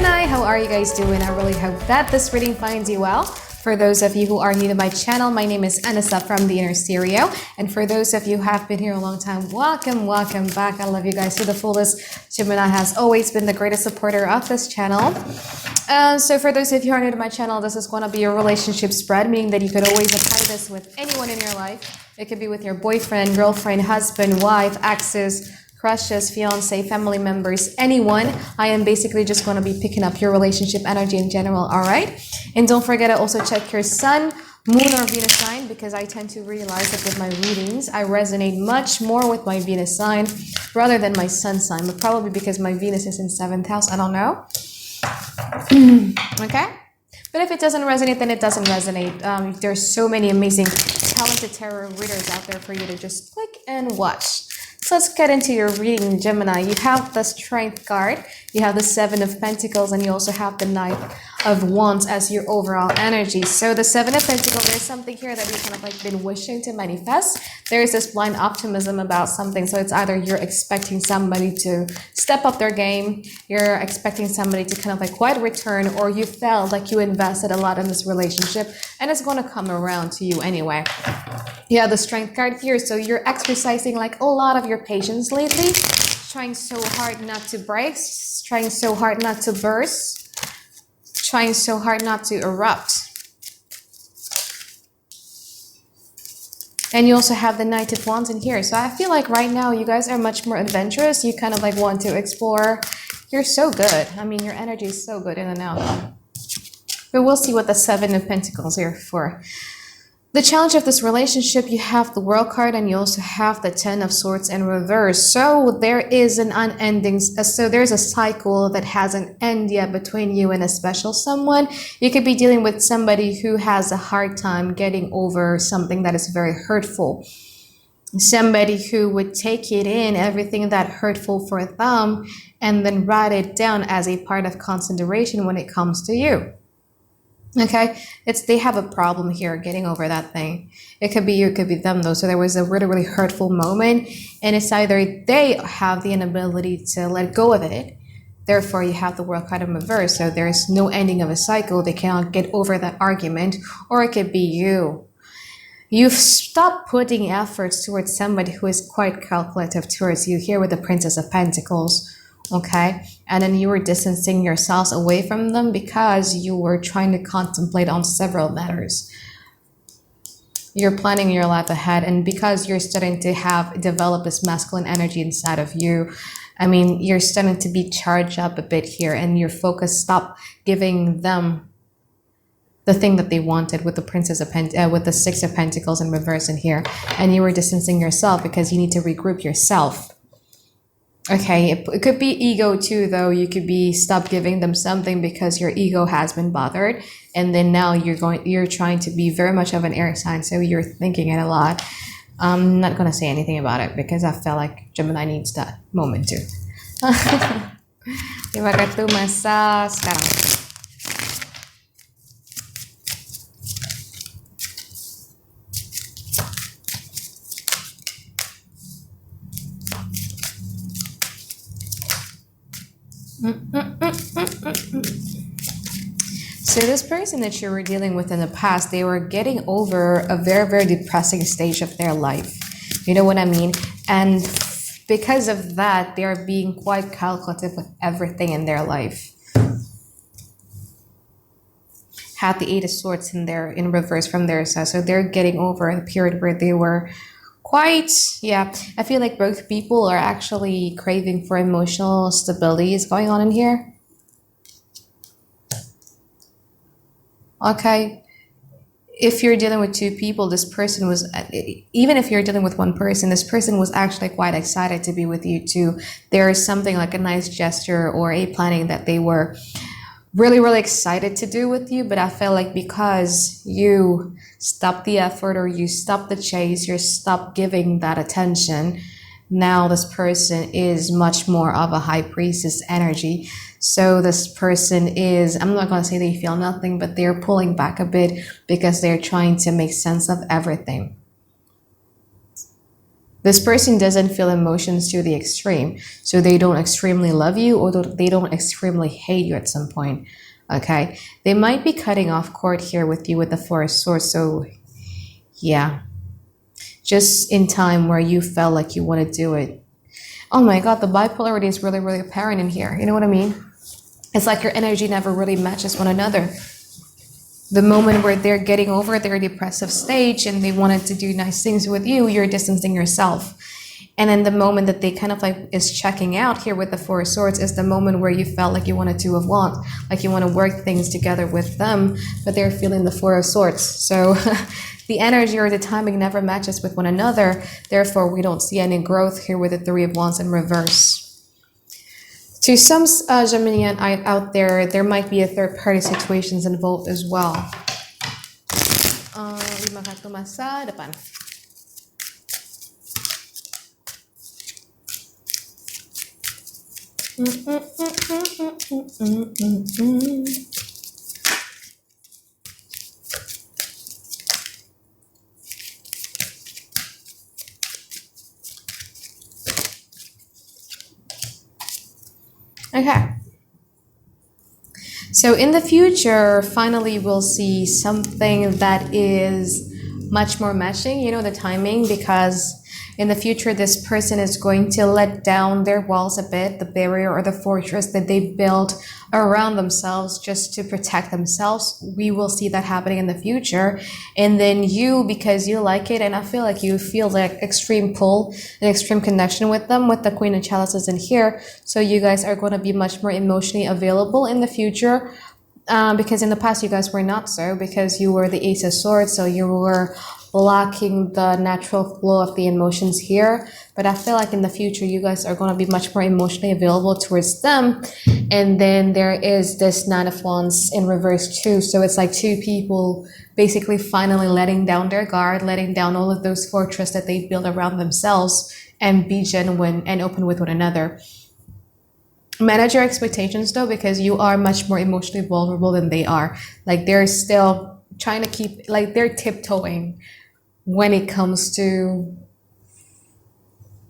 Gemini, how are you guys doing? I really hope that this reading finds you well. For those of you who are new to my channel, my name is Anisa from the Inner Stereo. And for those of you who have been here a long time, welcome back. I love you guys to the fullest. Gemini has always been the greatest supporter of this channel. So for those of you who are new to my channel, this is going to be a relationship spread, meaning that you could always apply this with anyone in your life. It could be with your boyfriend, girlfriend, husband, wife, exes, crushes, fiance, family members, anyone. I am basically just going to be picking up your relationship energy in general, all right? And don't forget to also check your sun, moon, or Venus sign, because I tend to realize that with my readings, I resonate much more with my Venus sign rather than my sun sign, but probably because my Venus is in 7th house, I don't know. Okay? But if it doesn't resonate, then it doesn't resonate. There's so many amazing, talented tarot readers out there for you to just click and watch. So let's get into your reading, Gemini. You have the Strength card, you have the 7 of Pentacles, and you also have the Knight of Wands as your overall energy. So the 7 of Pentacles, there's something here that you kind of like been wishing to manifest. There is this blind optimism about something. So it's either you're expecting somebody to step up their game, you're expecting somebody to kind of like quite return, or you felt like you invested a lot in this relationship and it's going to come around to you anyway. Yeah, the Strength card here. So you're exercising like a lot of your patience lately, trying so hard not to break, trying so hard not to burst, trying so hard not to erupt. And you also have the Knight of Wands in here. So I feel like right now you guys are much more adventurous. You kind of like want to explore. You're so good. I mean, your energy is so good in and out. But we'll see what the 7 of Pentacles here for. The challenge of this relationship, you have the World card and you also have the 10 of Swords in reverse. So there is an unending, so there's a cycle that hasn't ended yet between you and a special someone. You could be dealing with somebody who has a hard time getting over something that is very hurtful. Somebody who would take it in, everything that hurtful for them, and then write it down as a part of consideration when it comes to you. Okay, they have a problem here getting over that thing. It could be you, it could be them though. So there was a really hurtful moment, and it's either they have the inability to let go of it, therefore you have the World card in reverse, so there's no ending of a cycle, they cannot get over that argument, or it could be you. You've stopped putting efforts towards somebody who is quite calculative towards you here with the Princess of Pentacles. Okay, and then you were distancing yourselves away from them because you were trying to contemplate on several matters. You're planning your life ahead, and because you're starting to develop this masculine energy inside of you, I mean, you're starting to be charged up a bit here, and your focus stop giving them the thing that they wanted with the with the 6 of Pentacles in reverse in here, and you were distancing yourself because you need to regroup yourself. Okay, it could be ego too, though. You could be stop giving them something because your ego has been bothered, and then now you're trying to be very much of an air sign, so you're thinking it a lot. I'm not gonna say anything about it because I feel like Gemini needs that moment too. Terima kasih masa sekarang. So this person that you were dealing with in the past, they were getting over a very depressing stage of their life. You know what I mean? And because of that, they are being quite calculative with everything in their life. Had the 8 of Swords in reverse from their side. So they're getting over a period where they were quite, yeah, I feel like both people are actually craving for emotional stability is going on in here. Okay, if you're dealing with 2 people, this person was, even if you're dealing with 1 person, this person was actually quite excited to be with you too. There is something like a nice gesture or a planning that they were really excited to do with you, but I feel like because you stopped the effort or you stopped the chase, you stopped giving that attention, now this person is much more of a high priestess energy. So this person is, I'm not going to say they feel nothing, but they're pulling back a bit because they're trying to make sense of everything. This person doesn't feel emotions to the extreme. So they don't extremely love you, or they don't extremely hate you at some point. Okay? They might be cutting off cord here with you with the Four of Swords. So yeah. Just in time where you felt like you want to do it. Oh my God, the bipolarity is really, really apparent in here. You know what I mean? It's like your energy never really matches one another. The moment where they're getting over their depressive stage and they wanted to do nice things with you, you're distancing yourself. And then the moment that they kind of like is checking out here with the Four of Swords is the moment where you felt like you wanted to have want, like you want to work things together with them, but they're feeling the Four of Swords. So the energy or the timing never matches with one another. Therefore, we don't see any growth here with the Three of Wands in reverse. To some Geminian out there, there might be a third-party situations involved as well. 5 kartu masa depan. Okay. So in the future, finally, we'll see something that is much more matching, you know, the timing, because in the future, this person is going to let down their walls a bit, the barrier or the fortress that they built around themselves just to protect themselves. We will see that happening in the future. And then you, because you like it, and I feel like you feel like extreme pull, an extreme connection with them, with the Queen of Chalices in here. So you guys are going to be much more emotionally available in the future. Because in the past you guys were not so, because you were the Ace of Swords, so you were blocking the natural flow of the emotions here. But I feel like in the future you guys are going to be much more emotionally available towards them. And then there is this Nine of Wands in reverse too, so it's like two people basically finally letting down their guard, letting down all of those fortresses that they build around themselves, and be genuine and open with one another. Manage your expectations though, because you are much more emotionally vulnerable than they are. Like they're still trying to keep, like they're tiptoeing when it comes to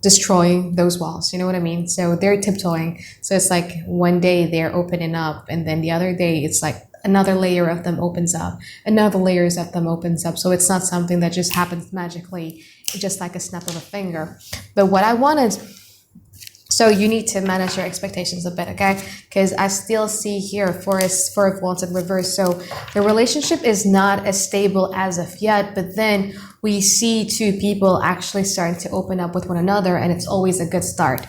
destroying those walls, you know what I mean? So they're tiptoeing. So it's like one day they're opening up, and then the other day it's like another layer of them opens up, another layers of them opens up. So it's not something that just happens magically, just like a snap of a finger. But what I wanted, so you need to manage your expectations a bit, okay? Because I still see here Four of Wands in reverse. So the relationship is not as stable as of yet, but then we see two people actually starting to open up with one another, and it's always a good start.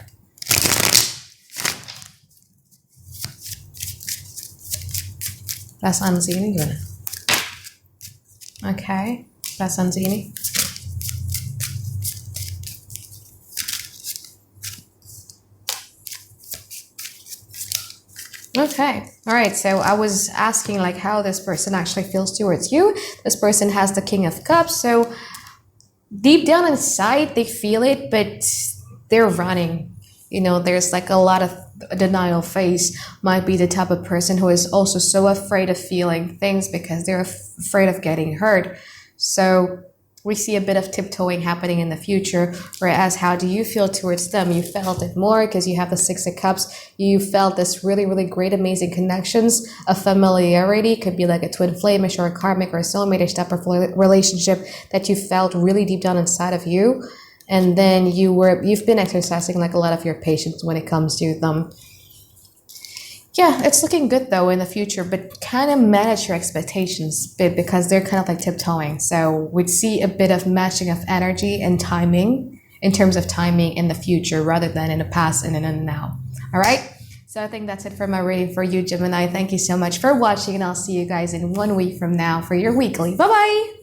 Perasaan sini gimana? Okay, perasaan sini. Okay, all right, so I was asking like how this person actually feels towards you. This person has the King of Cups, so deep down inside they feel it, but they're running. You know, there's like a lot of denial phase. Might be the type of person who is also so afraid of feeling things because they're afraid of getting hurt. So we see a bit of tiptoeing happening in the future. Whereas how do you feel towards them? You felt it more because you have the Six of Cups. You felt this really, really great, amazing connections, a familiarity. Could be like a twin flame, or a karmic or a soulmate type of relationship that you felt really deep down inside of you. And then you've been exercising like a lot of your patience when it comes to them. Yeah, it's looking good though in the future, but kind of manage your expectations a bit because they're kind of like tiptoeing. So we'd see a bit of matching of energy and timing in terms of timing in the future rather than in the past and in the now. All right. So I think that's it for my reading for you, Gemini. Thank you so much for watching, and I'll see you guys in 1 week from now for your weekly. Bye-bye.